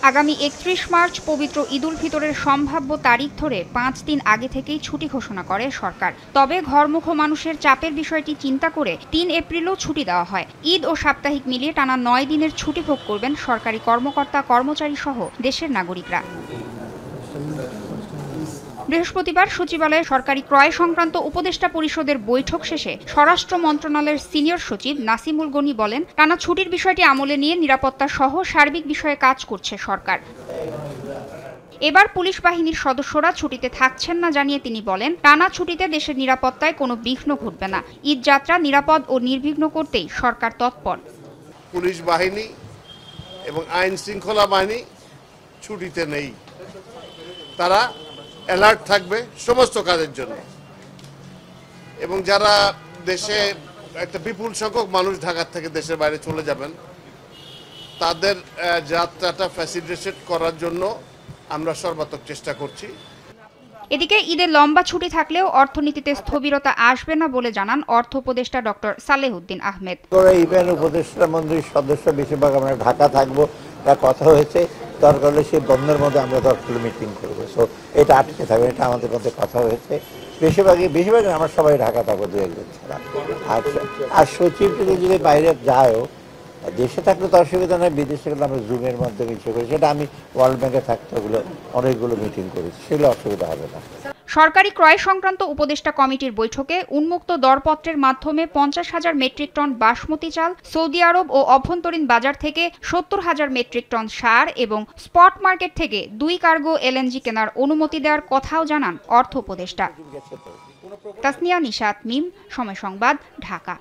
আগামী ৩১ মার্চ পবিত্র ঈদ উল ফিতরের সম্ভাব্য তারিখ ধরে ৫ দিন আগে থেকেই ছুটি ঘোষণা করে সরকার। তবে ঘরমুখ মানুষের চাপের বিষয়টি চিন্তা করে ৩ এপ্রিলও ছুটি দেওয়া হয়। ঈদ ও সাপ্তাহিক মিলিয়ে টানা ৯ দিনের ছুটি ভোগ করবেন সরকারি কর্মকর্তা কর্মচারী সহ দেশের নাগরিকরা। বৃহস্পতিবার সচিবালয়ে সরকারি ক্রয় সংক্রান্ত উপদেষ্টা পরিষদের বৈঠক শেষে স্বরাষ্ট্র মন্ত্রণালয়ের সিনিয়র সচিব নাসিমুল গনি বলেন, টানা ছুটির বিষয়টি আমলে নিয়ে নিরাপত্তা সহ সার্বিক বিষয়ে কাজ করছে সরকার। এবার পুলিশ বাহিনীর সদস্যরা ছুটিতে থাকছেন না জানিয়ে তিনি বলেন, টানা ছুটিতে দেশের নিরাপত্তায় কোনো বিঘ্ন ঘটবে না। ঈদ যাত্রা নিরাপদ ও নির্বিঘ্ন করতেই সরকার তৎপর। পুলিশ বাহিনী এবং আইন শৃঙ্খলা বাহিনী ছুটিতে নেই, তারা অ্যালার্ট থাকবে সমস্ত কাজের জন্য। এবং যারা দেশে একটা বিপুল সংখ্যক মানুষ ঢাকা থেকে দেশের বাইরে চলে যাবেন, তাদের যাত্রাটা ফ্যাসিলিটেট করার জন্য আমরা সর্বাত্মক চেষ্টা করছি। এদিকে ঈদের লম্বা ছুটি থাকলেও অর্থনীতিতে স্থবিরতা আসবে না বলে জানান অর্থ উপদেষ্টা ডক্টর সালেহউদ্দিন আহমেদ। ইভেন উপদেষ্টা মন্ত্রীর সদস্য বেশিরভাগ আমরা ঢাকা থাকবো, তার কথা হয়েছে। দরকার হলে সেই বন্ধের মধ্যে আমরা দরকার মিটিং করবো। সো এটা আটকে থাকবে, এটা আমাদের মধ্যে কথা হয়েছে। বেশিরভাগ আমরা সবাই ঢাকা থাকবো, ২-১ ছাড়া। আর সচিব যদি বাইরে যায়ও, দেশে থাকলে তো অসুবিধা নেই, বিদেশে গেলে আমরা জুমের মাধ্যমে ইচ্ছে করি। সেটা আমি ওয়ার্ল্ড ব্যাংকে থাকতে অনেকগুলো মিটিং করেছি, সেগুলো অসুবিধা হবে না। সরকারি ক্রয় সংক্রান্ত উপদেষ্টা কমিটির বৈঠকে উন্মুক্ত দরপত্রের মাধ্যমে ৫০,০০০ মেট্রিক টন বাসমতি চাল, সৌদি আরব ও অভ্যন্তরীণ বাজার থেকে ৭০,০০০ মেট্রিক টন সার এবং স্পট মার্কেট থেকে ২ কার্গো এলএনজি কেনার অনুমতি দেওয়ার কথাও জানান অর্থ উপদেষ্টা। তাসনিয়া নিশাত মিম, সময় সংবাদ, ঢাকা।